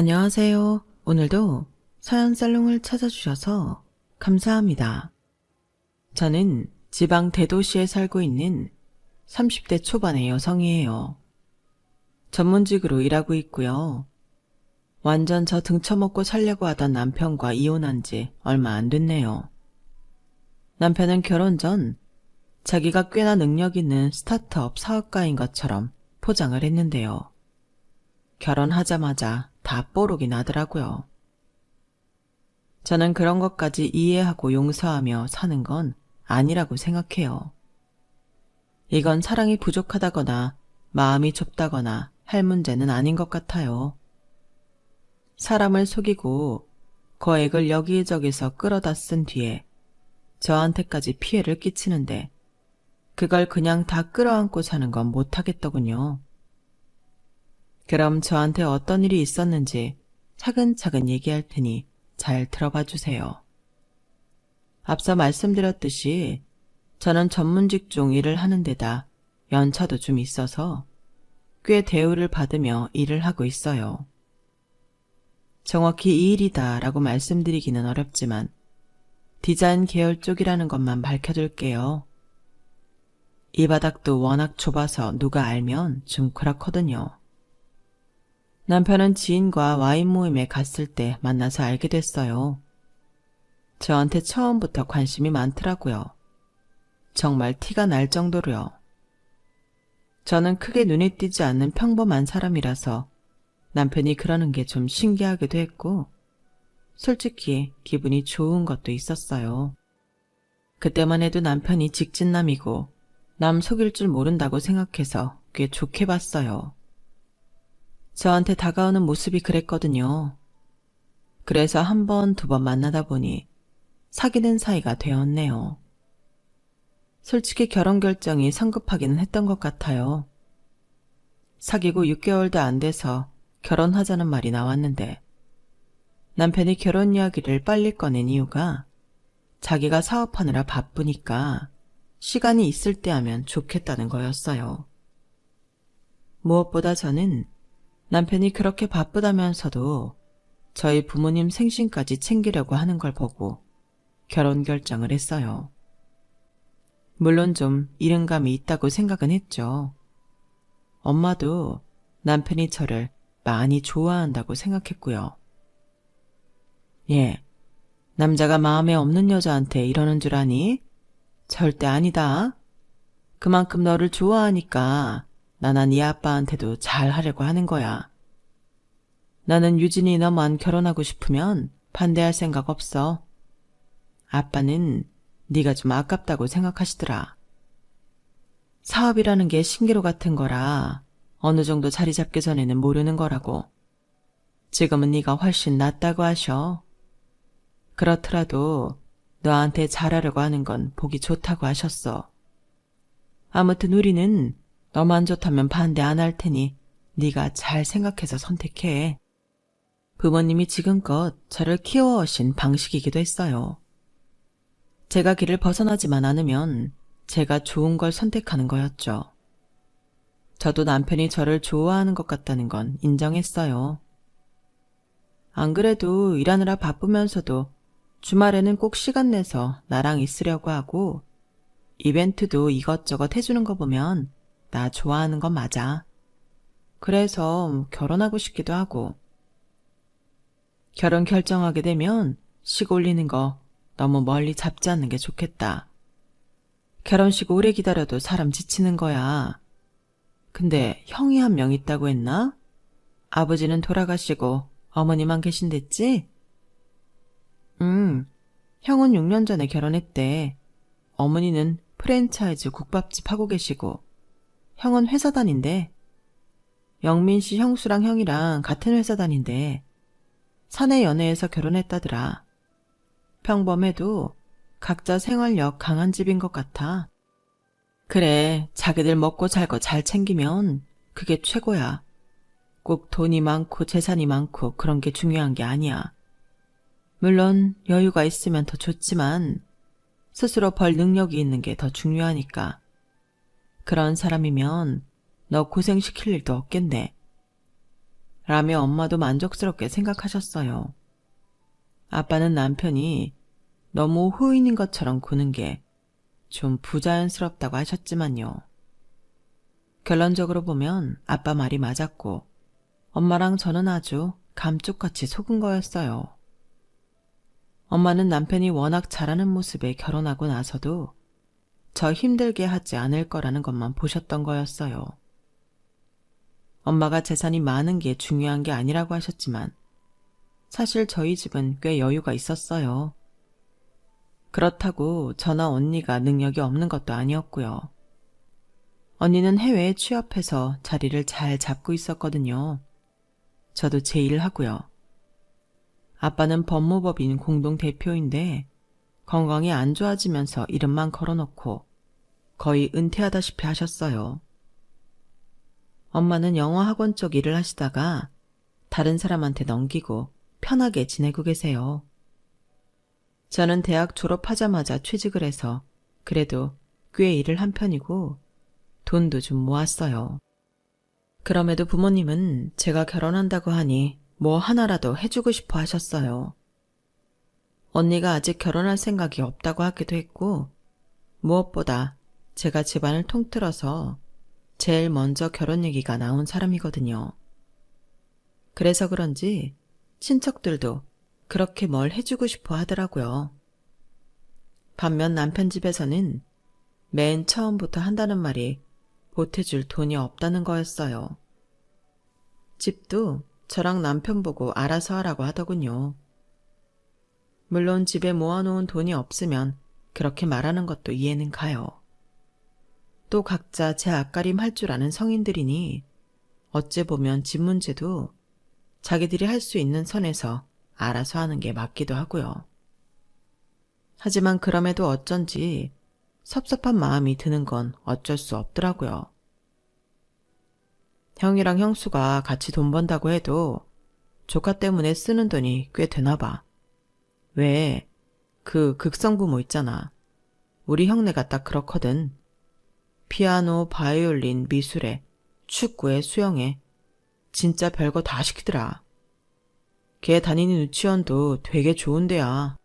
안녕하세요. 오늘도 서연살롱을 찾아주셔서 감사합니다. 저는 지방 대도시에 살고 있는 30대 초반의 여성이에요. 전문직으로 일하고 있고요. 완전 저 등쳐먹고 살려고 하던 남편과 이혼한 지 얼마 안 됐네요. 남편은 결혼 전 자기가 꽤나 능력 있는 스타트업 사업가인 것처럼 포장을 했는데요. 결혼하자마자 다 뽀록이 나더라고요. 저는 그런 것까지 이해하고 용서하며 사는 건 아니라고 생각해요. 이건 사랑이 부족하다거나 마음이 좁다거나 할 문제는 아닌 것 같아요. 사람을 속이고 거액을 여기저기서 끌어다 쓴 뒤에 저한테까지 피해를 끼치는데 그걸 그냥 다 끌어안고 사는 건 못하겠더군요. 그럼 저한테 어떤 일이 있었는지 차근차근 얘기할 테니 잘 들어봐 주세요. 앞서 말씀드렸듯이 저는 전문직종 일을 하는 데다 연차도 좀 있어서 꽤 대우를 받으며 일을 하고 있어요. 정확히 이 일이다 라고 말씀드리기는 어렵지만 디자인 계열 쪽이라는 것만 밝혀둘게요. 이 바닥도 워낙 좁아서 누가 알면 좀 그렇거든요. 남편은 지인과 와인 모임에 갔을 때 만나서 알게 됐어요. 저한테 처음부터 관심이 많더라고요. 정말 티가 날 정도로요. 저는 크게 눈에 띄지 않는 평범한 사람이라서 남편이 그러는 게 좀 신기하기도 했고 솔직히 기분이 좋은 것도 있었어요. 그때만 해도 남편이 직진남이고 남 속일 줄 모른다고 생각해서 꽤 좋게 봤어요. 저한테 다가오는 모습이 그랬거든요. 그래서 한 번, 두 번 만나다 보니 사귀는 사이가 되었네요. 솔직히 결혼 결정이 성급하기는 했던 것 같아요. 사귀고 6개월도 안 돼서 결혼하자는 말이 나왔는데 남편이 결혼 이야기를 빨리 꺼낸 이유가 자기가 사업하느라 바쁘니까 시간이 있을 때 하면 좋겠다는 거였어요. 무엇보다 저는 남편이 그렇게 바쁘다면서도 저희 부모님 생신까지 챙기려고 하는 걸 보고 결혼 결정을 했어요. 물론 좀 이른감이 있다고 생각은 했죠. 엄마도 남편이 저를 많이 좋아한다고 생각했고요. 예, 남자가 마음에 없는 여자한테 이러는 줄 아니? 절대 아니다. 그만큼 너를 좋아하니까 나나 네 아빠한테도 잘 하려고 하는 거야. 나는 유진이 너만 결혼하고 싶으면 반대할 생각 없어. 아빠는 네가 좀 아깝다고 생각하시더라. 사업이라는 게 신기루 같은 거라 어느 정도 자리 잡기 전에는 모르는 거라고. 지금은 네가 훨씬 낫다고 하셔. 그렇더라도 너한테 잘하려고 하는 건 보기 좋다고 하셨어. 아무튼 우리는 너만 좋다면 반대 안 할 테니 네가 잘 생각해서 선택해. 부모님이 지금껏 저를 키워오신 방식이기도 했어요. 제가 길을 벗어나지만 않으면 제가 좋은 걸 선택하는 거였죠. 저도 남편이 저를 좋아하는 것 같다는 건 인정했어요. 안 그래도 일하느라 바쁘면서도 주말에는 꼭 시간 내서 나랑 있으려고 하고 이벤트도 이것저것 해주는 거 보면 나 좋아하는 건 맞아. 그래서 결혼하고 싶기도 하고. 결혼 결정하게 되면 식 올리는 거 너무 멀리 잡지 않는 게 좋겠다. 결혼식 오래 기다려도 사람 지치는 거야. 근데 형이 한 명 있다고 했나? 아버지는 돌아가시고 어머니만 계신댔지? 형은 6년 전에 결혼했대. 어머니는 프랜차이즈 국밥집 하고 계시고 형은 회사 다닌대. 영민 씨 형수랑 형이랑 같은 회사 다닌대. 사내 연애에서 결혼했다더라. 평범해도 각자 생활력 강한 집인 것 같아. 그래, 자기들 먹고 살 거 잘 챙기면 그게 최고야. 꼭 돈이 많고 재산이 많고 그런 게 중요한 게 아니야. 물론 여유가 있으면 더 좋지만 스스로 벌 능력이 있는 게 더 중요하니까. 그런 사람이면 너 고생시킬 일도 없겠네. 라며 엄마도 만족스럽게 생각하셨어요. 아빠는 남편이 너무 후인인 것처럼 구는 게 좀 부자연스럽다고 하셨지만요. 결론적으로 보면 아빠 말이 맞았고 엄마랑 저는 아주 감쪽같이 속은 거였어요. 엄마는 남편이 워낙 잘하는 모습에 결혼하고 나서도 저 힘들게 하지 않을 거라는 것만 보셨던 거였어요. 엄마가 재산이 많은 게 중요한 게 아니라고 하셨지만 사실 저희 집은 꽤 여유가 있었어요. 그렇다고 저나 언니가 능력이 없는 것도 아니었고요. 언니는 해외에 취업해서 자리를 잘 잡고 있었거든요. 저도 제 일을 하고요. 아빠는 법무법인 공동대표인데 건강이 안 좋아지면서 이름만 걸어놓고 거의 은퇴하다시피 하셨어요. 엄마는 영어학원 쪽 일을 하시다가 다른 사람한테 넘기고 편하게 지내고 계세요. 저는 대학 졸업하자마자 취직을 해서 그래도 꽤 일을 한 편이고 돈도 좀 모았어요. 그럼에도 부모님은 제가 결혼한다고 하니 뭐 하나라도 해주고 싶어 하셨어요. 언니가 아직 결혼할 생각이 없다고 하기도 했고 무엇보다 제가 집안을 통틀어서 제일 먼저 결혼 얘기가 나온 사람이거든요. 그래서 그런지 친척들도 그렇게 뭘 해주고 싶어 하더라고요. 반면 남편 집에서는 맨 처음부터 한다는 말이 보태줄 돈이 없다는 거였어요. 집도 저랑 남편 보고 알아서 하라고 하더군요. 물론 집에 모아놓은 돈이 없으면 그렇게 말하는 것도 이해는 가요. 또 각자 제 앞가림 할 줄 아는 성인들이니 어째 보면 집 문제도 자기들이 할 수 있는 선에서 알아서 하는 게 맞기도 하고요. 하지만 그럼에도 어쩐지 섭섭한 마음이 드는 건 어쩔 수 없더라고요. 형이랑 형수가 같이 돈 번다고 해도 조카 때문에 쓰는 돈이 꽤 되나 봐. 왜, 그 극성부모 있잖아. 우리 형네가 딱 그렇거든. 피아노, 바이올린, 미술에, 축구에, 수영에 진짜 별거 다 시키더라. 걔 다니는 유치원도 되게 좋은 데야.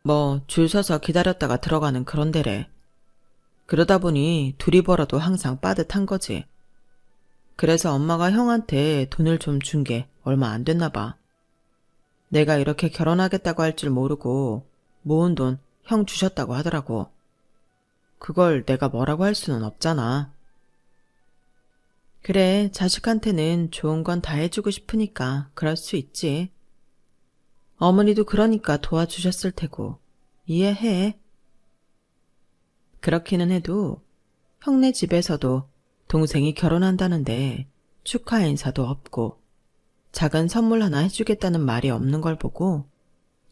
뭐 줄 서서 기다렸다가 들어가는 그런 데래. 그러다 보니 둘이 벌어도 항상 빠듯한 거지. 그래서 엄마가 형한테 돈을 좀 준 게 얼마 안 됐나 봐. 내가 이렇게 결혼하겠다고 할 줄 모르고 모은 돈 형 주셨다고 하더라고. 그걸 내가 뭐라고 할 수는 없잖아. 그래, 자식한테는 좋은 건 다 해주고 싶으니까 그럴 수 있지. 어머니도 그러니까 도와주셨을 테고 이해해. 그렇기는 해도 형네 집에서도 동생이 결혼한다는데 축하 인사도 없고 작은 선물 하나 해주겠다는 말이 없는 걸 보고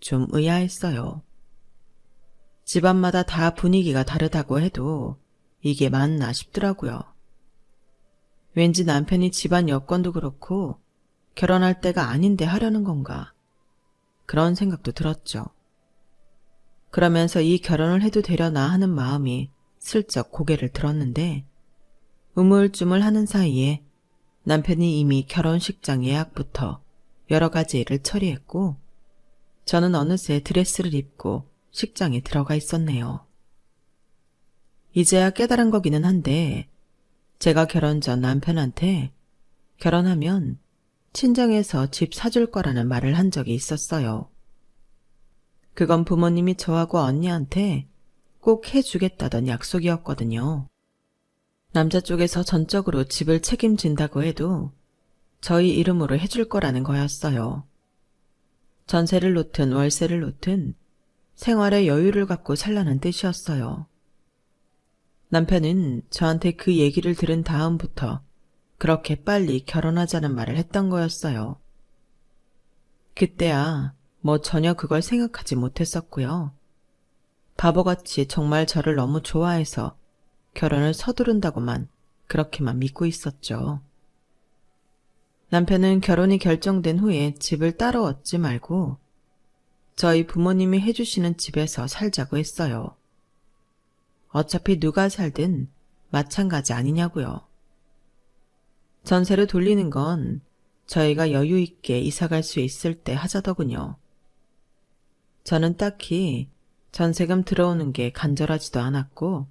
좀 의아했어요. 집안마다 다 분위기가 다르다고 해도 이게 맞나 싶더라고요. 왠지 남편이 집안 여건도 그렇고 결혼할 때가 아닌데 하려는 건가. 그런 생각도 들었죠. 그러면서 이 결혼을 해도 되려나 하는 마음이 슬쩍 고개를 들었는데 우물쭈물 하는 사이에 남편이 이미 결혼식장 예약부터 여러 가지 일을 처리했고 저는 어느새 드레스를 입고 식장에 들어가 있었네요. 이제야 깨달은 거기는 한데 제가 결혼 전 남편한테 결혼하면 친정에서 집 사줄 거라는 말을 한 적이 있었어요. 그건 부모님이 저하고 언니한테 꼭 해주겠다던 약속이었거든요. 남자 쪽에서 전적으로 집을 책임진다고 해도 저희 이름으로 해줄 거라는 거였어요. 전세를 놓든 월세를 놓든 생활에 여유를 갖고 살라는 뜻이었어요. 남편은 저한테 그 얘기를 들은 다음부터 그렇게 빨리 결혼하자는 말을 했던 거였어요. 그때야 뭐 전혀 그걸 생각하지 못했었고요. 바보같이 정말 저를 너무 좋아해서 결혼을 서두른다고만 그렇게만 믿고 있었죠. 남편은 결혼이 결정된 후에 집을 따로 얻지 말고 저희 부모님이 해주시는 집에서 살자고 했어요. 어차피 누가 살든 마찬가지 아니냐고요. 전세를 돌리는 건 저희가 여유 있게 이사 갈 수 있을 때 하자더군요. 저는 딱히 전세금 들어오는 게 간절하지도 않았고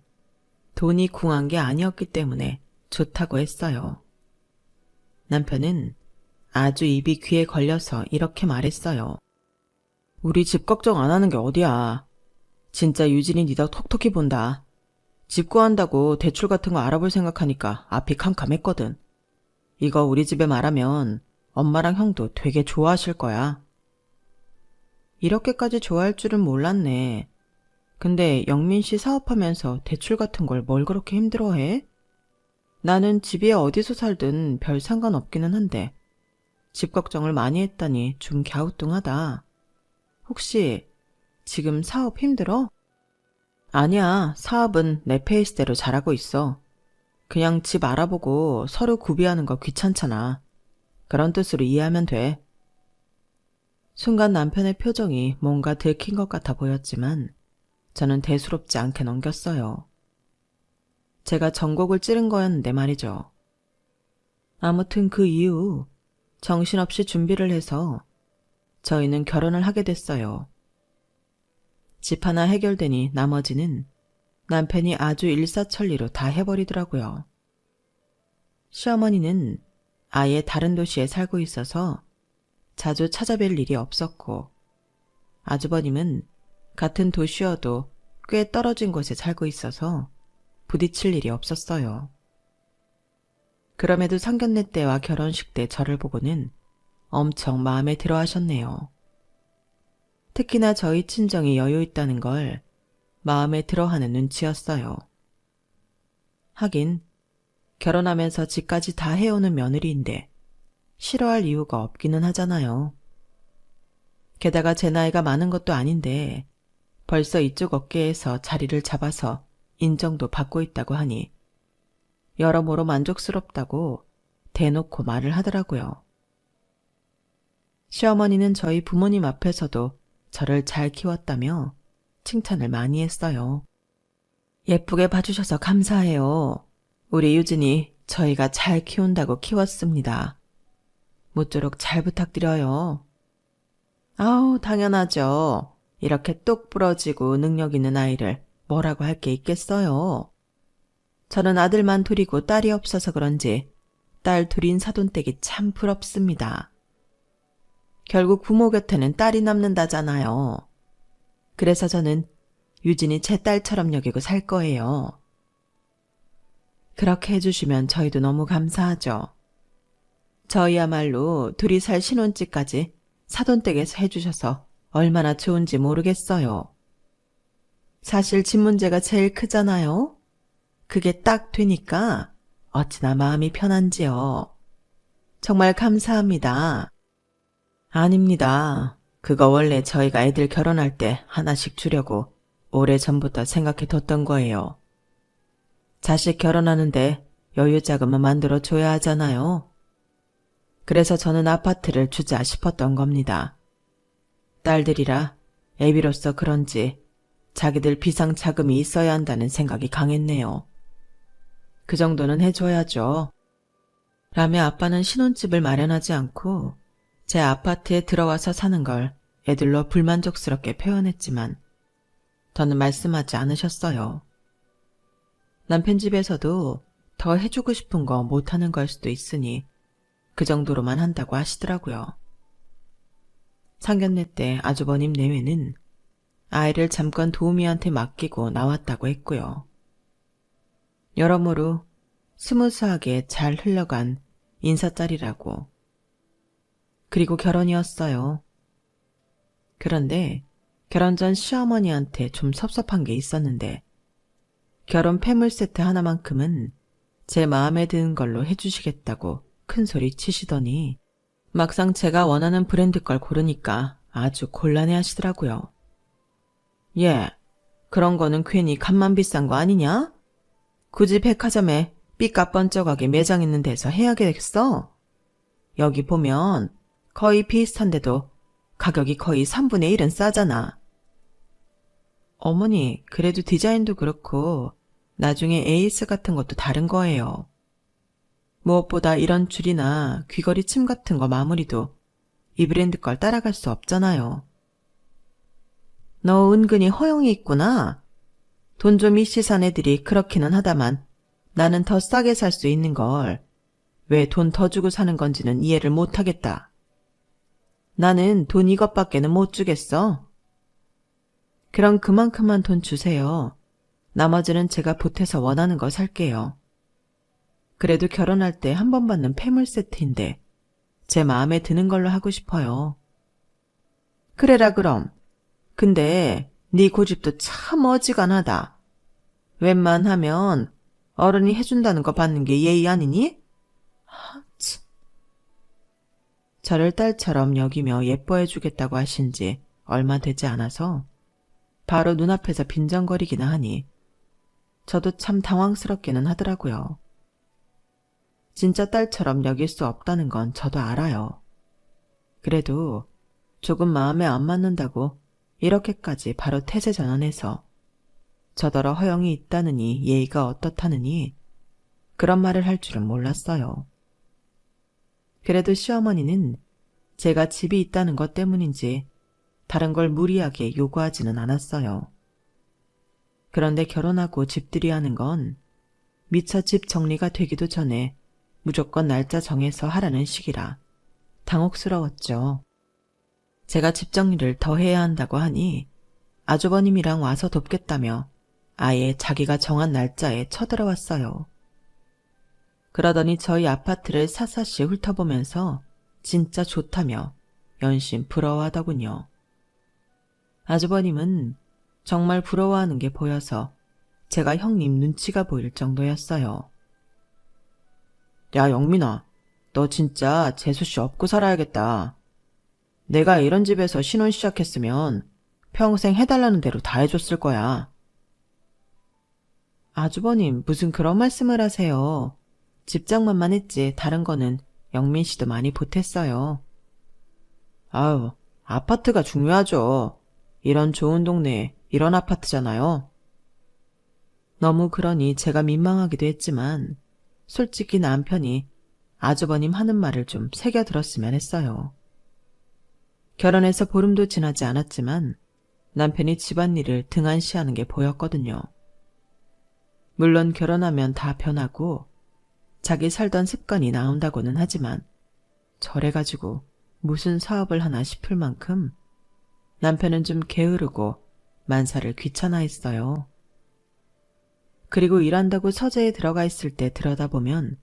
돈이 궁한 게 아니었기 때문에 좋다고 했어요. 남편은 아주 입이 귀에 걸려서 이렇게 말했어요. 우리 집 걱정 안 하는 게 어디야. 진짜 유진이 니다 톡톡히 본다. 집 구한다고 대출 같은 거 알아볼 생각하니까 앞이 캄캄했거든. 이거 우리 집에 말하면 엄마랑 형도 되게 좋아하실 거야. 이렇게까지 좋아할 줄은 몰랐네. 근데 영민 씨 사업하면서 대출 같은 걸 뭘 그렇게 힘들어해? 나는 집이 어디서 살든 별 상관없기는 한데 집 걱정을 많이 했다니 좀 갸우뚱하다. 혹시 지금 사업 힘들어? 아니야, 사업은 내 페이스대로 잘하고 있어. 그냥 집 알아보고 서로 구비하는 거 귀찮잖아. 그런 뜻으로 이해하면 돼. 순간 남편의 표정이 뭔가 들킨 것 같아 보였지만 저는 대수롭지 않게 넘겼어요. 제가 전곡을 찌른 거였는데 말이죠. 아무튼 그 이후 정신없이 준비를 해서 저희는 결혼을 하게 됐어요. 집 하나 해결되니 나머지는 남편이 아주 일사천리로 다 해버리더라고요. 시어머니는 아예 다른 도시에 살고 있어서 자주 찾아뵐 일이 없었고 아주버님은 같은 도시여도 꽤 떨어진 곳에 살고 있어서 부딪힐 일이 없었어요. 그럼에도 상견례 때와 결혼식 때 저를 보고는 엄청 마음에 들어 하셨네요. 특히나 저희 친정이 여유 있다는 걸 마음에 들어 하는 눈치였어요. 하긴 결혼하면서 집까지 다 해오는 며느리인데 싫어할 이유가 없기는 하잖아요. 게다가 제 나이가 많은 것도 아닌데 벌써 이쪽 업계에서 자리를 잡아서 인정도 받고 있다고 하니 여러모로 만족스럽다고 대놓고 말을 하더라고요. 시어머니는 저희 부모님 앞에서도 저를 잘 키웠다며 칭찬을 많이 했어요. 예쁘게 봐주셔서 감사해요. 우리 유진이 저희가 잘 키운다고 키웠습니다. 모쪼록 잘 부탁드려요. 아우, 당연하죠. 이렇게 똑 부러지고 능력 있는 아이를 뭐라고 할 게 있겠어요. 저는 아들만 둘이고 딸이 없어서 그런지 딸 둘인 사돈댁이 참 부럽습니다. 결국 부모 곁에는 딸이 남는다잖아요. 그래서 저는 유진이 제 딸처럼 여기고 살 거예요. 그렇게 해주시면 저희도 너무 감사하죠. 저희야말로 둘이 살 신혼집까지 사돈댁에서 해주셔서 얼마나 좋은지 모르겠어요. 사실 집 문제가 제일 크잖아요. 그게 딱 되니까 어찌나 마음이 편한지요. 정말 감사합니다. 아닙니다. 그거 원래 저희가 애들 결혼할 때 하나씩 주려고 오래전부터 생각해뒀던 거예요. 자식 결혼하는데 여유 자금을 만들어줘야 하잖아요. 그래서 저는 아파트를 주자 싶었던 겁니다. 딸들이라 애비로서 그런지 자기들 비상 자금이 있어야 한다는 생각이 강했네요. 그 정도는 해줘야죠. 라며 아빠는 신혼집을 마련하지 않고 제 아파트에 들어와서 사는 걸 애들로 불만족스럽게 표현했지만 더는 말씀하지 않으셨어요. 남편 집에서도 더 해주고 싶은 거 못하는 걸 수도 있으니 그 정도로만 한다고 하시더라고요. 상견례 때 아주버님 내외는 아이를 잠깐 도우미한테 맡기고 나왔다고 했고요. 여러모로 스무스하게 잘 흘러간 인사짤이라고. 그리고 결혼이었어요. 그런데 결혼 전 시어머니한테 좀 섭섭한 게 있었는데 결혼 폐물 세트 하나만큼은 제 마음에 드는 걸로 해주시겠다고 큰소리 치시더니 막상 제가 원하는 브랜드 걸 고르니까 아주 곤란해 하시더라고요. 예, 그런 거는 괜히 값만 비싼 거 아니냐? 굳이 백화점에 삐까 번쩍하게 매장 있는 데서 해야겠어? 여기 보면 거의 비슷한데도 가격이 거의 3분의 1은 싸잖아. 어머니, 그래도 디자인도 그렇고 나중에 에이스 같은 것도 다른 거예요. 무엇보다 이런 줄이나 귀걸이 침 같은 거 마무리도 이 브랜드 걸 따라갈 수 없잖아요. 너 은근히 허영이 있구나. 돈 좀 이씨산 애들이 그렇기는 하다만 나는 더 싸게 살 수 있는 걸 왜 돈 더 주고 사는 건지는 이해를 못하겠다. 나는 돈 이것밖에는 못 주겠어. 그럼 그만큼만 돈 주세요. 나머지는 제가 보태서 원하는 거 살게요. 그래도 결혼할 때 한 번 받는 폐물 세트인데 제 마음에 드는 걸로 하고 싶어요. 그래라 그럼. 근데 네 고집도 참 어지간하다. 웬만하면 어른이 해준다는 거 받는 게 예의 아니니? 참. 저를 딸처럼 여기며 예뻐해주겠다고 하신 지 얼마 되지 않아서 바로 눈앞에서 빈정거리기나 하니 저도 참 당황스럽기는 하더라고요. 진짜 딸처럼 여길 수 없다는 건 저도 알아요. 그래도 조금 마음에 안 맞는다고 이렇게까지 바로 태세 전환해서 저더러 허영이 있다느니 예의가 어떻다느니 그런 말을 할 줄은 몰랐어요. 그래도 시어머니는 제가 집이 있다는 것 때문인지 다른 걸 무리하게 요구하지는 않았어요. 그런데 결혼하고 집들이 하는 건 미처 집 정리가 되기도 전에 무조건 날짜 정해서 하라는 식이라 당혹스러웠죠. 제가 집 정리를 더 해야 한다고 하니 아주버님이랑 와서 돕겠다며 아예 자기가 정한 날짜에 쳐들어왔어요. 그러더니 저희 아파트를 샅샅이 훑어보면서 진짜 좋다며 연신 부러워하더군요. 아주버님은 정말 부러워하는 게 보여서 제가 형님 눈치가 보일 정도였어요. 야, 영민아, 너 진짜 재수씨 업고 살아야겠다. 내가 이런 집에서 신혼 시작했으면 평생 해달라는 대로 다 해줬을 거야. 아주버님, 무슨 그런 말씀을 하세요. 집장만만 했지 다른 거는 영민 씨도 많이 보탰어요. 아유, 아파트가 중요하죠. 이런 좋은 동네에 이런 아파트잖아요. 너무 그러니 제가 민망하기도 했지만 솔직히 남편이 아주버님 하는 말을 좀 새겨 들었으면 했어요. 결혼해서 보름도 지나지 않았지만 남편이 집안일을 등한시하는 게 보였거든요. 물론 결혼하면 다 변하고 자기 살던 습관이 나온다고는 하지만 저래가지고 무슨 사업을 하나 싶을 만큼 남편은 좀 게으르고 만사를 귀찮아했어요. 그리고 일한다고 서재에 들어가 있을 때 들여다보면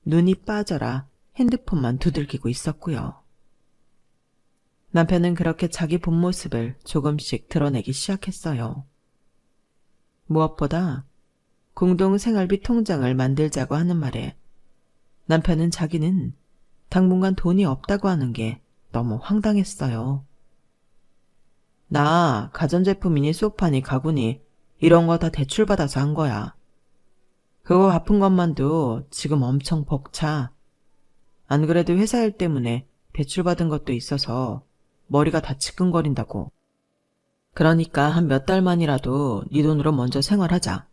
눈이 빠져라 핸드폰만 두들기고 있었고요. 남편은 그렇게 자기 본 모습을 조금씩 드러내기 시작했어요. 무엇보다 공동생활비 통장을 만들자고 하는 말에 남편은 자기는 당분간 돈이 없다고 하는 게 너무 황당했어요. 나 가전제품이니 소파니 가구니 이런 거 다 대출받아서 한 거야. 그거 갚은 것만도 지금 엄청 벅차. 안 그래도 회사 일 때문에 대출받은 것도 있어서 머리가 다 지끈거린다고. 그러니까 한 몇 달만이라도 네 돈으로 먼저 생활하자.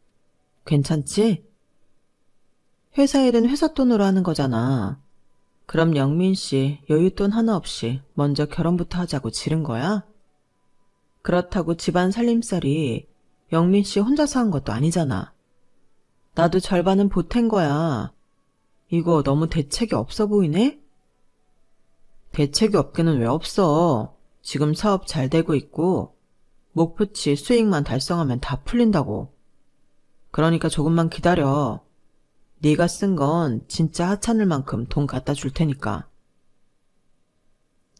괜찮지? 회사 일은 회사 돈으로 하는 거잖아. 그럼 영민 씨 여윳돈 하나 없이 먼저 결혼부터 하자고 지른 거야? 그렇다고 집안 살림살이 영민 씨 혼자서 한 것도 아니잖아. 나도 절반은 보탠 거야. 이거 너무 대책이 없어 보이네? 대책이 없기는 왜 없어. 지금 사업 잘 되고 있고 목표치 수익만 달성하면 다 풀린다고. 그러니까 조금만 기다려. 네가 쓴 건 진짜 하찮을 만큼 돈 갖다 줄 테니까.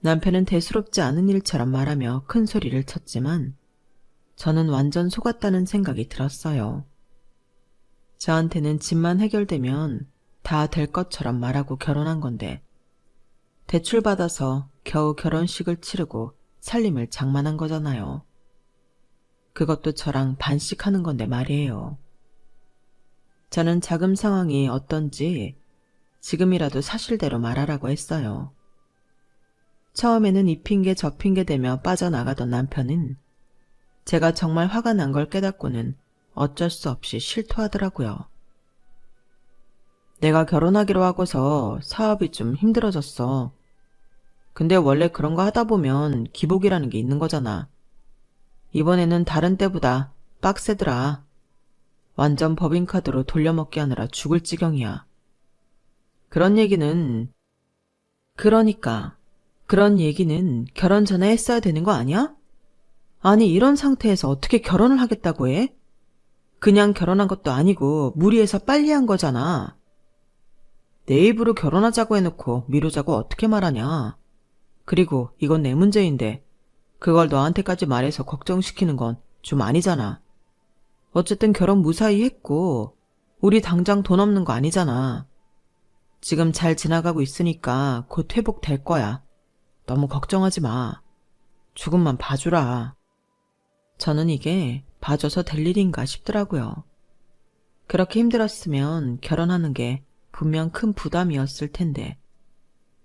남편은 대수롭지 않은 일처럼 말하며 큰 소리를 쳤지만 저는 완전 속았다는 생각이 들었어요. 저한테는 집만 해결되면 다 될 것처럼 말하고 결혼한 건데 대출받아서 겨우 결혼식을 치르고 살림을 장만한 거잖아요. 그것도 저랑 반씩하는 건데 말이에요. 저는 자금 상황이 어떤지 지금이라도 사실대로 말하라고 했어요. 처음에는 이 핑계 저 핑계 대며 빠져나가던 남편은 제가 정말 화가 난 걸 깨닫고는 어쩔 수 없이 실토하더라고요. 내가 결혼하기로 하고서 사업이 좀 힘들어졌어. 근데 원래 그런 거 하다 보면 기복이라는 게 있는 거잖아. 이번에는 다른 때보다 빡세더라. 완전 법인카드로 돌려먹기 하느라 죽을 지경이야. 그런 얘기는 그런 얘기는 결혼 전에 했어야 되는 거 아니야? 아니 이런 상태에서 어떻게 결혼을 하겠다고 해? 그냥 결혼한 것도 아니고 무리해서 빨리 한 거잖아. 내 입으로 결혼하자고 해놓고 미루자고 어떻게 말하냐. 그리고 이건 내 문제인데 그걸 너한테까지 말해서 걱정시키는 건 좀 아니잖아. 어쨌든 결혼 무사히 했고 우리 당장 돈 없는 거 아니잖아. 지금 잘 지나가고 있으니까 곧 회복될 거야. 너무 걱정하지 마. 조금만 봐주라. 저는 이게 봐줘서 될 일인가 싶더라고요. 그렇게 힘들었으면 결혼하는 게 분명 큰 부담이었을 텐데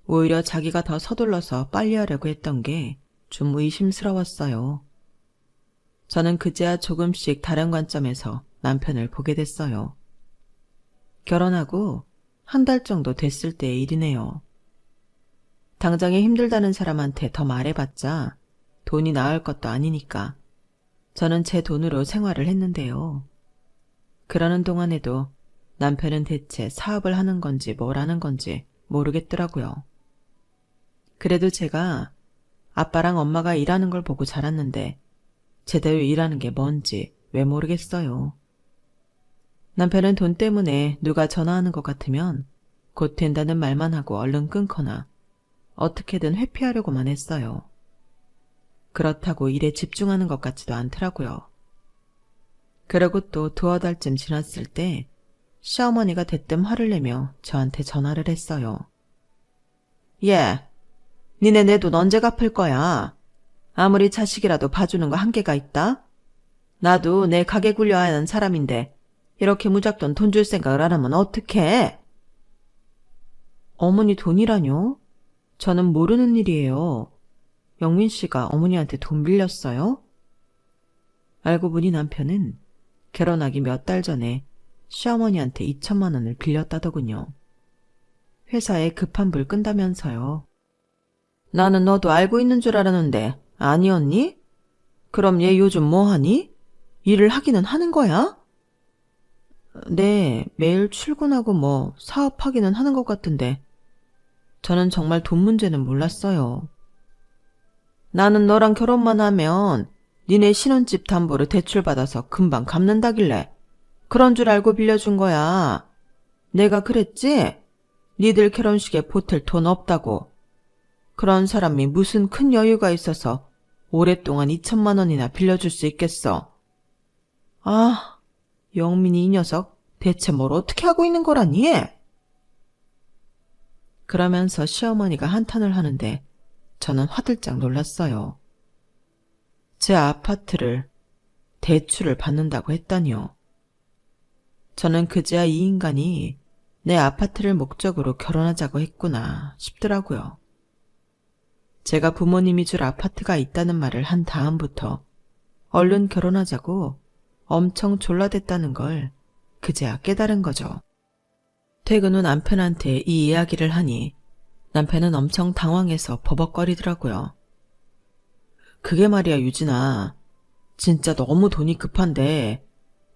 오히려 자기가 더 서둘러서 빨리 하려고 했던 게 좀 의심스러웠어요. 저는 그제야 조금씩 다른 관점에서 남편을 보게 됐어요. 결혼하고 한 달 정도 됐을 때의 일이네요. 당장에 힘들다는 사람한테 더 말해봤자 돈이 나을 것도 아니니까 저는 제 돈으로 생활을 했는데요. 그러는 동안에도 남편은 대체 사업을 하는 건지 뭘 하는 건지 모르겠더라고요. 그래도 제가 아빠랑 엄마가 일하는 걸 보고 자랐는데 제대로 일하는 게 뭔지 왜 모르겠어요. 남편은 돈 때문에 누가 전화하는 것 같으면 곧 된다는 말만 하고 얼른 끊거나 어떻게든 회피하려고만 했어요. 그렇다고 일에 집중하는 것 같지도 않더라고요. 그러고 또 두어 달쯤 지났을 때 시어머니가 대뜸 화를 내며 저한테 전화를 했어요. 예, 니네 내 돈 언제 갚을 거야? 아무리 자식이라도 봐주는 거 한계가 있다? 나도 내 가게 굴려야 하는 사람인데 이렇게 무작정 돈 줄 생각을 안 하면 어떡해? 어머니 돈이라뇨? 저는 모르는 일이에요. 영민 씨가 어머니한테 돈 빌렸어요? 알고 보니 남편은 결혼하기 몇 달 전에 시어머니한테 2천만 원을 빌렸다더군요. 회사에 급한 불 끈다면서요. 나는 너도 알고 있는 줄 알았는데 아니었니? 그럼 얘 요즘 뭐 하니? 일을 하기는 하는 거야? 네, 매일 출근하고 뭐 사업하기는 하는 것 같은데 저는 정말 돈 문제는 몰랐어요. 나는 너랑 결혼만 하면 니네 신혼집 담보를 대출받아서 금방 갚는다길래 그런 줄 알고 빌려준 거야. 내가 그랬지? 니들 결혼식에 보탤 돈 없다고. 그런 사람이 무슨 큰 여유가 있어서 오랫동안 2천만 원이나 빌려줄 수 있겠어. 아, 영민이 이 녀석 대체 뭘 어떻게 하고 있는 거라니? 그러면서 시어머니가 한탄을 하는데 저는 화들짝 놀랐어요. 제 아파트를 대출을 받는다고 했다니요. 저는 그제야 이 인간이 내 아파트를 목적으로 결혼하자고 했구나 싶더라고요. 제가 부모님이 줄 아파트가 있다는 말을 한 다음부터 얼른 결혼하자고 엄청 졸라댔다는 걸 그제야 깨달은 거죠. 퇴근 후 남편한테 이 이야기를 하니 남편은 엄청 당황해서 버벅거리더라고요. 그게 말이야 유진아. 진짜 너무 돈이 급한데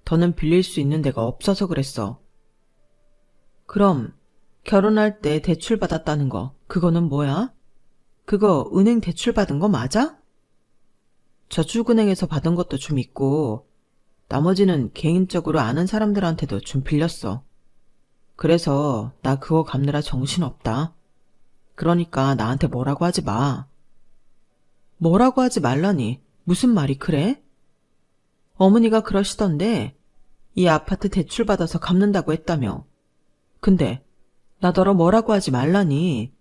더는 빌릴 수 있는 데가 없어서 그랬어. 그럼 결혼할 때 대출 받았다는 거 그거는 뭐야? 그거 은행 대출 받은 거 맞아? 저축은행에서 받은 것도 좀 있고 나머지는 개인적으로 아는 사람들한테도 좀 빌렸어. 그래서 나 그거 갚느라 정신없다. 그러니까 나한테 뭐라고 하지 마. 뭐라고 하지 말라니 무슨 말이 그래? 어머니가 그러시던데 이 아파트 대출 받아서 갚는다고 했다며. 근데 나더러 뭐라고 하지 말라니.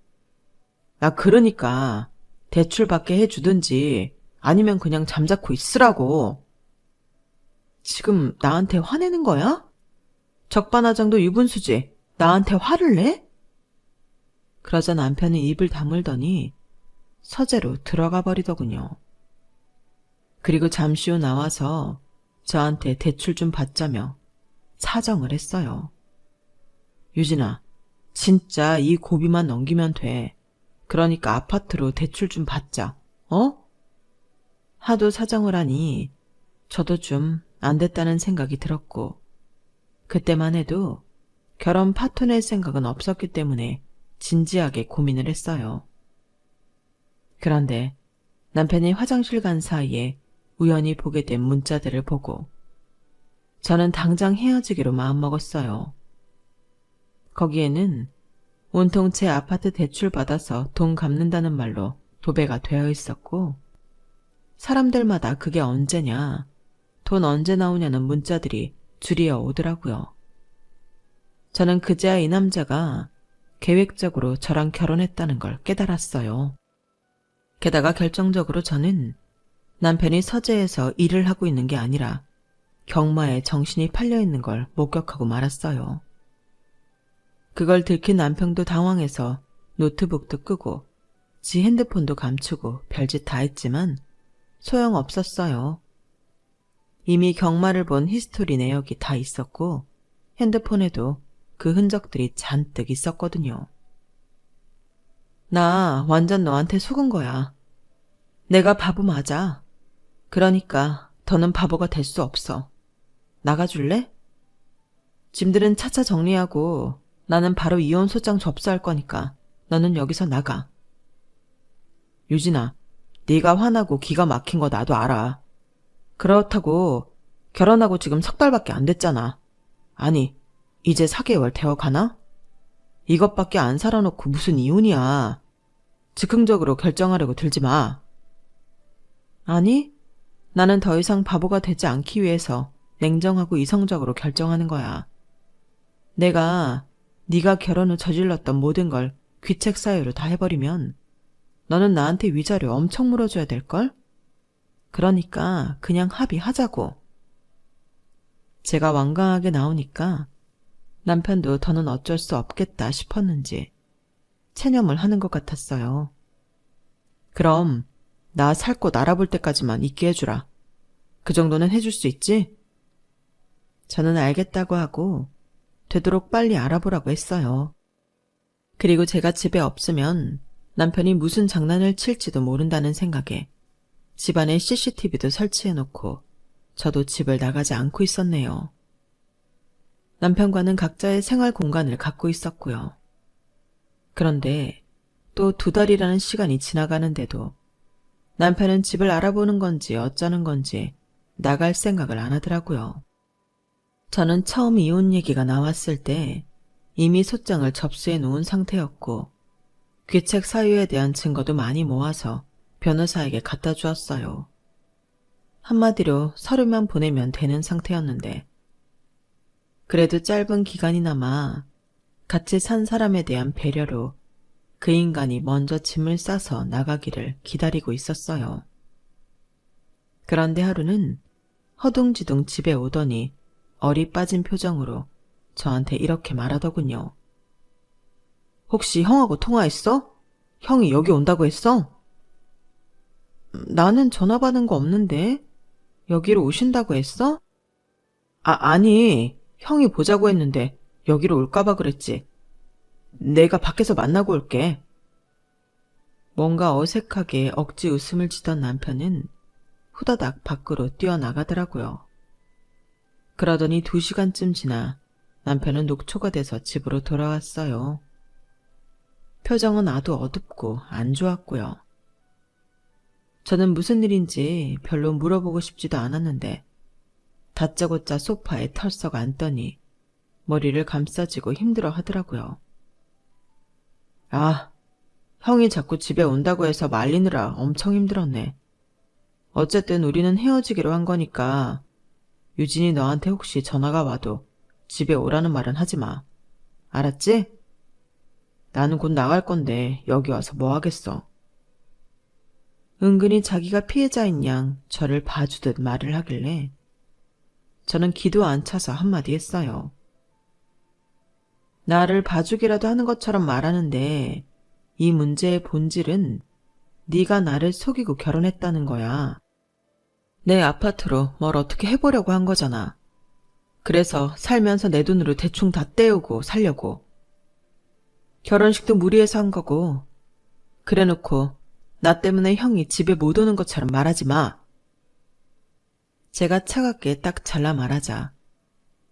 나 그러니까 대출 받게 해주든지 아니면 그냥 잠자코 있으라고. 지금 나한테 화내는 거야? 적반하장도 유분수지. 나한테 화를 내? 그러자 남편이 입을 다물더니 서재로 들어가 버리더군요. 그리고 잠시 후 나와서 저한테 대출 좀 받자며 사정을 했어요. 유진아, 진짜 이 고비만 넘기면 돼. 그러니까 아파트로 대출 좀 받자. 어? 하도 사정을 하니 저도 좀 안 됐다는 생각이 들었고, 그때만 해도 결혼 파토 낼 생각은 없었기 때문에 진지하게 고민을 했어요. 그런데 남편이 화장실 간 사이에 우연히 보게 된 문자들을 보고 저는 당장 헤어지기로 마음먹었어요. 거기에는 온통 제 아파트 대출 받아서 돈 갚는다는 말로 도배가 되어 있었고, 사람들마다 그게 언제냐, 돈 언제 나오냐는 문자들이 줄이어 오더라고요. 저는 그제야 이 남자가 계획적으로 저랑 결혼했다는 걸 깨달았어요. 게다가 결정적으로 저는 남편이 서재에서 일을 하고 있는 게 아니라 경마에 정신이 팔려 있는 걸 목격하고 말았어요. 그걸 들킨 남편도 당황해서 노트북도 끄고 지 핸드폰도 감추고 별짓 다 했지만 소용없었어요. 이미 경마를 본 히스토리 내역이 다 있었고 핸드폰에도 그 흔적들이 잔뜩 있었거든요. 나 완전 너한테 속은 거야. 내가 바보 맞아. 그러니까 더는 바보가 될 수 없어. 나가줄래? 짐들은 차차 정리하고 나는 바로 이혼 소장 접수할 거니까 너는 여기서 나가. 유진아, 네가 화나고 기가 막힌 거 나도 알아. 그렇다고 결혼하고 지금 3달밖에 안 됐잖아. 아니, 이제 4개월 되어가나? 이것밖에 안 살아놓고 무슨 이혼이야. 즉흥적으로 결정하려고 들지 마. 아니, 나는 더 이상 바보가 되지 않기 위해서 냉정하고 이성적으로 결정하는 거야. 내가 네가 결혼 후 저질렀던 모든 걸 귀책 사유로 다 해버리면 너는 나한테 위자료 엄청 물어줘야 될걸? 그러니까 그냥 합의하자고. 제가 완강하게 나오니까 남편도 더는 어쩔 수 없겠다 싶었는지 체념을 하는 것 같았어요. 그럼 나 살 곳 알아볼 때까지만 있게 해주라. 그 정도는 해줄 수 있지? 저는 알겠다고 하고 되도록 빨리 알아보라고 했어요. 그리고 제가 집에 없으면 남편이 무슨 장난을 칠지도 모른다는 생각에 집안에 CCTV도 설치해놓고 저도 집을 나가지 않고 있었네요. 남편과는 각자의 생활 공간을 갖고 있었고요. 그런데 또 2달이라는 시간이 지나가는데도 남편은 집을 알아보는 건지 어쩌는 건지 나갈 생각을 안 하더라고요. 저는 처음 이혼 얘기가 나왔을 때 이미 소장을 접수해 놓은 상태였고 귀책 사유에 대한 증거도 많이 모아서 변호사에게 갖다 주었어요. 한마디로 서류만 보내면 되는 상태였는데, 그래도 짧은 기간이나마 같이 산 사람에 대한 배려로 그 인간이 먼저 짐을 싸서 나가기를 기다리고 있었어요. 그런데 하루는 허둥지둥 집에 오더니 얼이 빠진 표정으로 저한테 이렇게 말하더군요. 혹시 형하고 통화했어? 형이 여기 온다고 했어? 나는 전화 받은 거 없는데 여기로 오신다고 했어? 아니, 형이 보자고 했는데 여기로 올까봐 그랬지. 내가 밖에서 만나고 올게. 뭔가 어색하게 억지 웃음을 지던 남편은 후다닥 밖으로 뛰어나가더라고요. 그러더니 2시간쯤 지나 남편은 녹초가 돼서 집으로 돌아왔어요. 표정은 아주 어둡고 안 좋았고요. 저는 무슨 일인지 별로 물어보고 싶지도 않았는데 다짜고짜 소파에 털썩 앉더니 머리를 감싸쥐고 힘들어 하더라고요. 아, 형이 자꾸 집에 온다고 해서 말리느라 엄청 힘들었네. 어쨌든 우리는 헤어지기로 한 거니까 유진이 너한테 혹시 전화가 와도 집에 오라는 말은 하지 마. 알았지? 나는 곧 나갈 건데 여기 와서 뭐 하겠어. 은근히 자기가 피해자인 양 저를 봐주듯 말을 하길래 저는 기도 안 차서 한마디 했어요. 나를 봐주기라도 하는 것처럼 말하는데 이 문제의 본질은 네가 나를 속이고 결혼했다는 거야. 내 아파트로 뭘 어떻게 해보려고 한 거잖아. 그래서 살면서 내 돈으로 대충 다 떼우고 살려고. 결혼식도 무리해서 한 거고. 그래놓고 나 때문에 형이 집에 못 오는 것처럼 말하지 마. 제가 차갑게 딱 잘라 말하자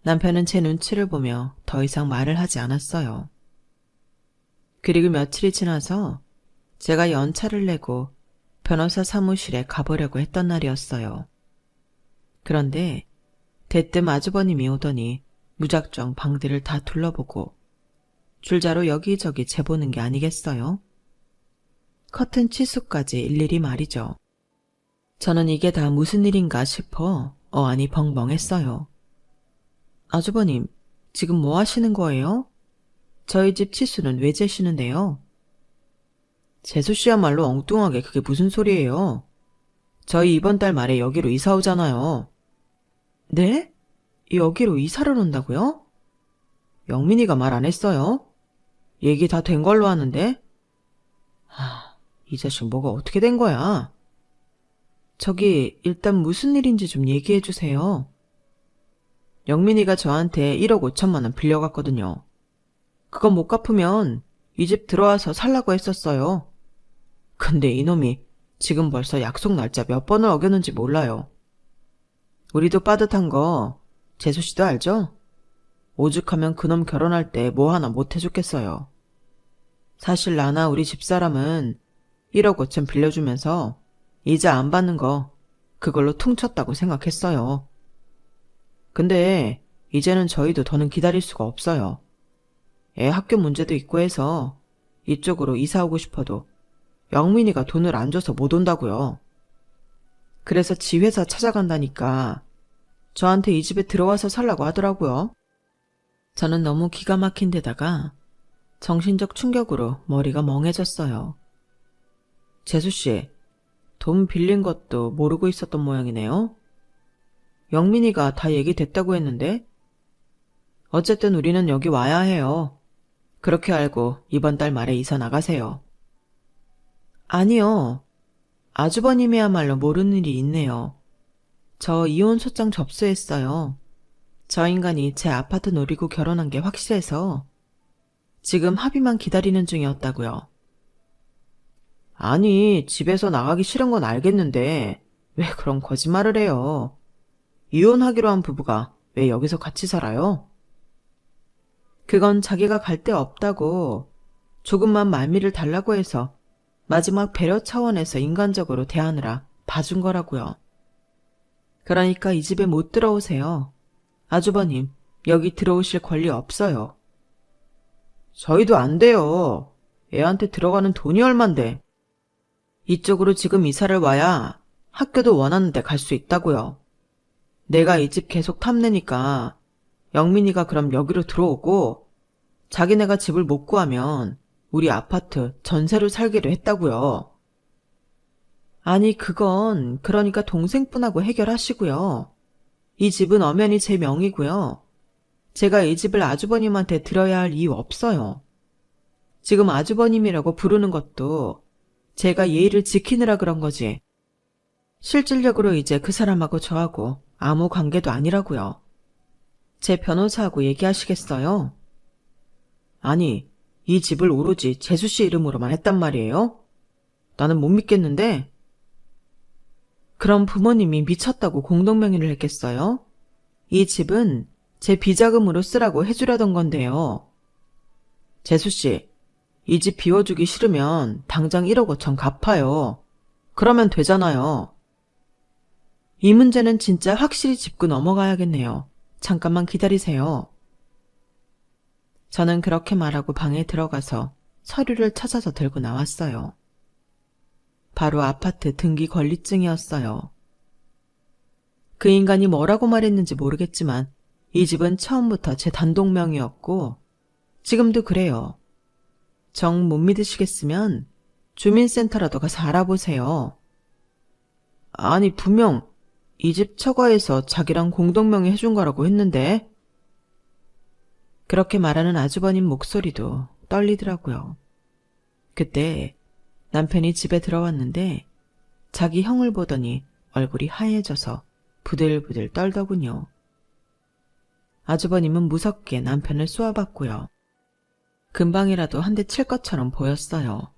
남편은 제 눈치를 보며 더 이상 말을 하지 않았어요. 그리고 며칠이 지나서 제가 연차를 내고 변호사 사무실에 가보려고 했던 날이었어요. 그런데 대뜸 아주버님이 오더니 무작정 방들을 다 둘러보고 줄자로 여기저기 재보는 게 아니겠어요? 커튼 치수까지 일일이 말이죠. 저는 이게 다 무슨 일인가 싶어 어안이 벙벙했어요. 아주버님, 지금 뭐 하시는 거예요? 저희 집 치수는 왜 재시는데요? 재수씨야말로 엉뚱하게 그게 무슨 소리예요? 저희 이번 달 말에 여기로 이사 오잖아요. 네? 여기로 이사를 온다고요? 영민이가 말 안 했어요? 얘기 다 된 걸로 아는데? 이 자식 뭐가 어떻게 된 거야? 저기 일단 무슨 일인지 좀 얘기해 주세요. 영민이가 저한테 1억 5천만 원 빌려갔거든요. 그거 못 갚으면 이 집 들어와서 살라고 했었어요. 근데 이놈이 지금 벌써 약속 날짜 몇 번을 어겼는지 몰라요. 우리도 빠듯한 거 재수씨도 알죠? 오죽하면 그놈 결혼할 때 뭐 하나 못 해줬겠어요. 사실 나나 우리 집사람은 1억 5천 빌려주면서 이자 안 받는 거 그걸로 퉁쳤다고 생각했어요. 근데 이제는 저희도 더는 기다릴 수가 없어요. 애 학교 문제도 있고 해서 이쪽으로 이사 오고 싶어도 영민이가 돈을 안 줘서 못 온다고요. 그래서 지 회사 찾아간다니까 저한테 이 집에 들어와서 살라고 하더라고요. 저는 너무 기가 막힌 데다가 정신적 충격으로 머리가 멍해졌어요. 재수씨, 돈 빌린 것도 모르고 있었던 모양이네요. 영민이가 다 얘기됐다고 했는데? 어쨌든 우리는 여기 와야 해요. 그렇게 알고 이번 달 말에 이사 나가세요. 아니요. 아주버님이야말로 모르는 일이 있네요. 저 이혼 소장 접수했어요. 저 인간이 제 아파트 노리고 결혼한 게 확실해서 지금 합의만 기다리는 중이었다고요. 아니, 집에서 나가기 싫은 건 알겠는데 왜 그런 거짓말을 해요? 이혼하기로 한 부부가 왜 여기서 같이 살아요? 그건 자기가 갈 데 없다고 조금만 말미를 달라고 해서 마지막 배려 차원에서 인간적으로 대하느라 봐준 거라고요. 그러니까 이 집에 못 들어오세요. 아주버님, 여기 들어오실 권리 없어요. 저희도 안 돼요. 애한테 들어가는 돈이 얼만데. 이쪽으로 지금 이사를 와야 학교도 원하는 데 갈 수 있다고요. 내가 이 집 계속 탐내니까 영민이가 그럼 여기로 들어오고 자기네가 집을 못 구하면 우리 아파트 전세로 살기로 했다고요. 아니 그건 그러니까 동생분하고 해결하시고요. 이 집은 엄연히 제 명의고요. 제가 이 집을 아주버님한테 드려야 할 이유 없어요. 지금 아주버님이라고 부르는 것도 제가 예의를 지키느라 그런 거지. 실질적으로 이제 그 사람하고 저하고 아무 관계도 아니라고요. 제 변호사하고 얘기하시겠어요? 아니, 이 집을 오로지 재수씨 이름으로만 했단 말이에요? 나는 못 믿겠는데? 그럼 부모님이 미쳤다고 공동명의를 했겠어요? 이 집은 제 비자금으로 쓰라고 해주려던 건데요. 재수씨, 이 집 비워주기 싫으면 당장 1억 5천 갚아요. 그러면 되잖아요. 이 문제는 진짜 확실히 짚고 넘어가야겠네요. 잠깐만 기다리세요. 저는 그렇게 말하고 방에 들어가서 서류를 찾아서 들고 나왔어요. 바로 아파트 등기 권리증이었어요. 그 인간이 뭐라고 말했는지 모르겠지만 이 집은 처음부터 제 단독 명의였고 지금도 그래요. 정 못 믿으시겠으면 주민센터라도 가서 알아보세요. 아니 분명 이 집 처가에서 자기랑 공동명의 해준 거라고 했는데. 그렇게 말하는 아주버님 목소리도 떨리더라고요. 그때 남편이 집에 들어왔는데 자기 형을 보더니 얼굴이 하얘져서 부들부들 떨더군요. 아주버님은 무섭게 남편을 쏘아봤고요. 금방이라도 한 대 칠 것처럼 보였어요.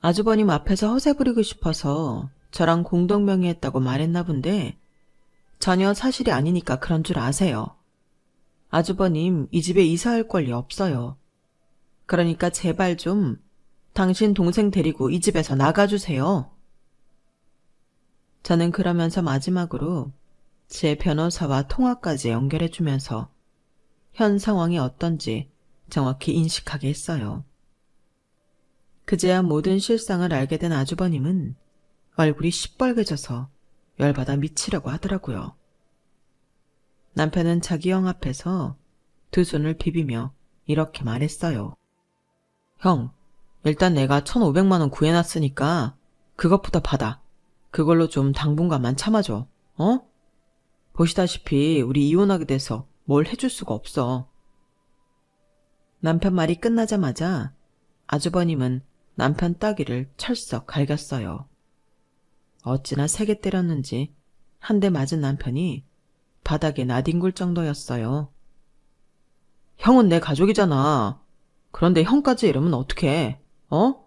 아주버님 앞에서 허세 부리고 싶어서 저랑 공동명의했다고 말했나 본데 전혀 사실이 아니니까 그런 줄 아세요. 아주버님 이 집에 이사할 권리 없어요. 그러니까 제발 좀 당신 동생 데리고 이 집에서 나가주세요. 저는 그러면서 마지막으로 제 변호사와 통화까지 연결해주면서 현 상황이 어떤지 정확히 인식하게 했어요. 그제야 모든 실상을 알게 된 아주버님은 얼굴이 시뻘개져서 열받아 미치려고 하더라고요. 남편은 자기 형 앞에서 두 손을 비비며 이렇게 말했어요. 형, 일단 내가 1,500만 원 구해놨으니까 그것부터 받아. 그걸로 좀 당분간만 참아줘. 어? 보시다시피 우리 이혼하게 돼서 뭘 해줄 수가 없어. 남편 말이 끝나자마자 아주버님은 남편 따귀를 철썩 갈겼어요. 어찌나 세게 때렸는지 한 대 맞은 남편이 바닥에 나뒹굴 정도였어요. 형은 내 가족이잖아. 그런데 형까지 이러면 어떡해? 어?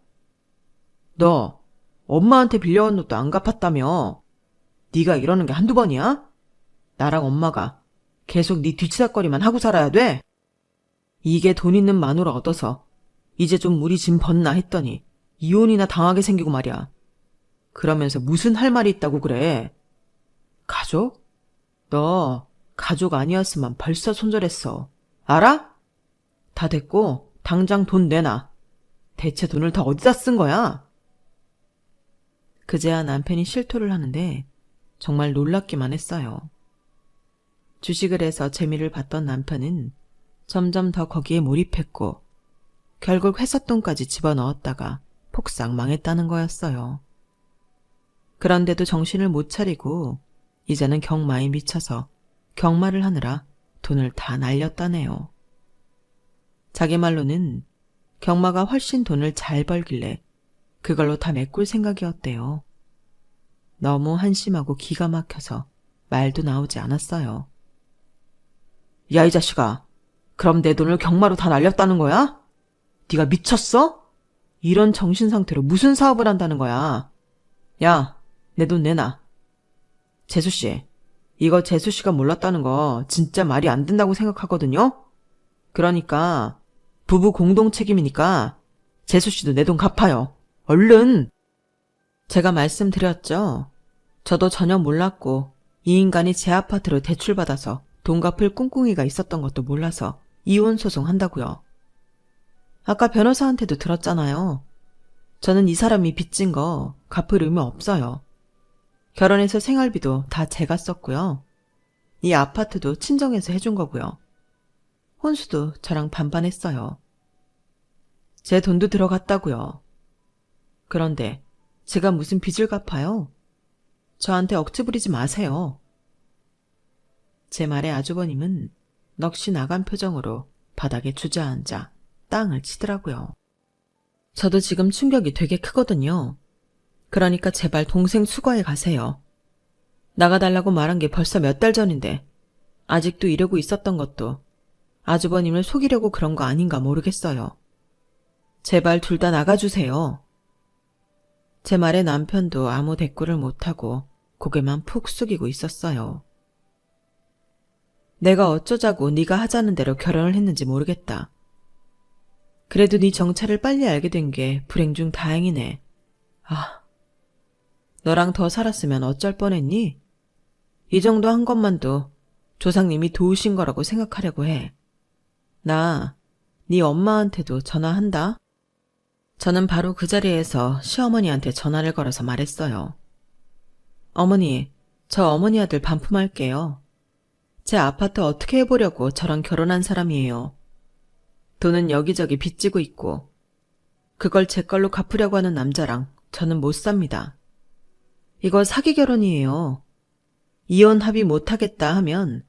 너 엄마한테 빌려온 것도 안 갚았다며. 네가 이러는 게 한두 번이야? 나랑 엄마가 계속 네 뒤치다거리만 하고 살아야 돼? 이게 돈 있는 마누라 얻어서 이제 좀 우리 짐 벗나 했더니 이혼이나 당하게 생기고 말이야. 그러면서 무슨 할 말이 있다고 그래. 가족? 너 가족 아니었으면 벌써 손절했어. 알아? 다 됐고 당장 돈 내놔. 대체 돈을 다 어디다 쓴 거야? 그제야 남편이 실토를 하는데 정말 놀랍기만 했어요. 주식을 해서 재미를 봤던 남편은 점점 더 거기에 몰입했고 결국 회삿돈까지 집어넣었다가 폭삭 망했다는 거였어요. 그런데도 정신을 못 차리고 이제는 경마에 미쳐서 경마를 하느라 돈을 다 날렸다네요. 자기 말로는 경마가 훨씬 돈을 잘 벌길래 그걸로 다 메꿀 생각이었대요. 너무 한심하고 기가 막혀서 말도 나오지 않았어요. 야, 이 자식아. 그럼 내 돈을 경마로 다 날렸다는 거야? 네가 미쳤어? 이런 정신 상태로 무슨 사업을 한다는 거야? 야, 내 돈 내놔. 재수씨, 이거 재수씨가 몰랐다는 거 진짜 말이 안 된다고 생각하거든요? 그러니까 부부 공동 책임이니까 재수씨도 내 돈 갚아요. 얼른! 제가 말씀드렸죠. 저도 전혀 몰랐고 이 인간이 제 아파트로 대출받아서 돈 갚을 꿍꿍이가 있었던 것도 몰라서 이혼 소송한다고요. 아까 변호사한테도 들었잖아요. 저는 이 사람이 빚진 거 갚을 의무 없어요. 결혼해서 생활비도 다 제가 썼고요. 이 아파트도 친정에서 해준 거고요. 혼수도 저랑 반반 했어요. 제 돈도 들어갔다고요. 그런데 제가 무슨 빚을 갚아요? 저한테 억지 부리지 마세요. 제 말에 아주버님은 넋이 나간 표정으로 바닥에 주저앉아 땅을 치더라고요. 저도 지금 충격이 되게 크거든요. 그러니까 제발 동생 수거해 가세요. 나가달라고 말한 게 벌써 몇 달 전인데 아직도 이러고 있었던 것도 아주버님을 속이려고 그런 거 아닌가 모르겠어요. 제발 둘 다 나가주세요. 제 말에 남편도 아무 대꾸를 못하고 고개만 푹 숙이고 있었어요. 내가 어쩌자고 네가 하자는 대로 결혼을 했는지 모르겠다. 그래도 네 정체를 빨리 알게 된 게 불행 중 다행이네. 아, 너랑 더 살았으면 어쩔 뻔했니? 이 정도 한 것만도 조상님이 도우신 거라고 생각하려고 해. 나 네 엄마한테도 전화한다. 저는 바로 그 자리에서 시어머니한테 전화를 걸어서 말했어요. 어머니, 저 어머니 아들 반품할게요. 제 아파트 어떻게 해보려고 저랑 결혼한 사람이에요. 돈은 여기저기 빚지고 있고 그걸 제 걸로 갚으려고 하는 남자랑 저는 못 삽니다. 이거 사기 결혼이에요. 이혼 합의 못하겠다 하면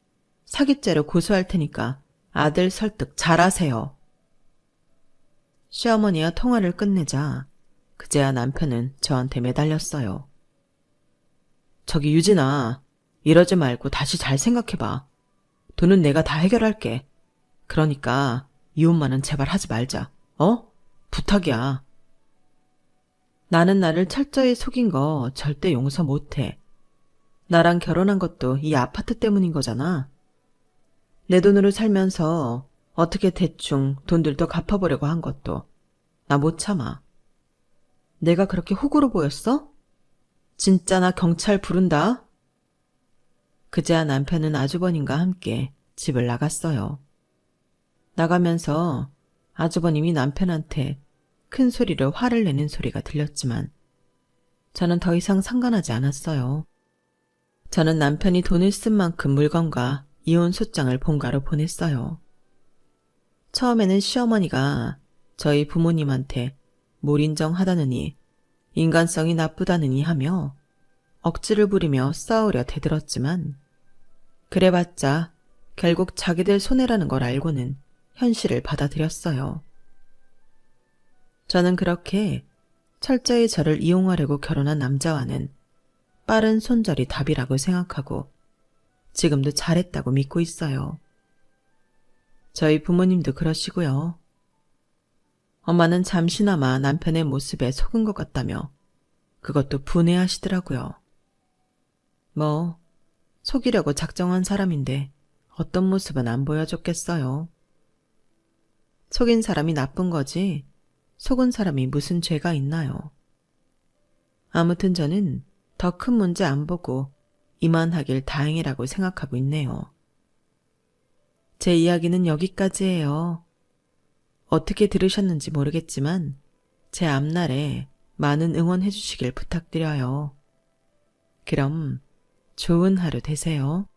사기죄로 고소할 테니까 아들 설득 잘하세요. 시어머니와 통화를 끝내자 그제야 남편은 저한테 매달렸어요. 저기 유진아, 이러지 말고 다시 잘 생각해봐. 돈은 내가 다 해결할게. 그러니까 이혼만은 제발 하지 말자. 어? 부탁이야. 나는 나를 철저히 속인 거 절대 용서 못해. 나랑 결혼한 것도 이 아파트 때문인 거잖아. 내 돈으로 살면서 어떻게 대충 돈들도 갚아보려고 한 것도 나 못 참아. 내가 그렇게 호구로 보였어? 진짜 나 경찰 부른다. 그제야 남편은 아주버님과 함께 집을 나갔어요. 나가면서 아주버님이 남편한테 큰 소리로 화를 내는 소리가 들렸지만 저는 더 이상 상관하지 않았어요. 저는 남편이 돈을 쓴 만큼 물건과 이혼 소장을 본가로 보냈어요. 처음에는 시어머니가 저희 부모님한테 몰인정하다느니 인간성이 나쁘다느니 하며 억지를 부리며 싸우려 대들었지만 그래봤자 결국 자기들 손해라는 걸 알고는 현실을 받아들였어요. 저는 그렇게 철저히 저를 이용하려고 결혼한 남자와는 빠른 손절이 답이라고 생각하고 지금도 잘했다고 믿고 있어요. 저희 부모님도 그러시고요. 엄마는 잠시나마 남편의 모습에 속은 것 같다며 그것도 분해하시더라고요. 뭐 속이려고 작정한 사람인데 어떤 모습은 안 보여줬겠어요. 속인 사람이 나쁜 거지 속은 사람이 무슨 죄가 있나요? 아무튼 저는 더 큰 문제 안 보고 이만하길 다행이라고 생각하고 있네요. 제 이야기는 여기까지예요. 어떻게 들으셨는지 모르겠지만 제 앞날에 많은 응원해 주시길 부탁드려요. 그럼 좋은 하루 되세요.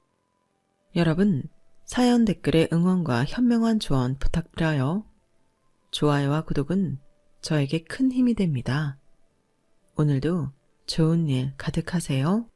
여러분, 사연 댓글에 응원과 현명한 조언 부탁드려요. 좋아요와 구독은 저에게 큰 힘이 됩니다. 오늘도 좋은 일 가득하세요.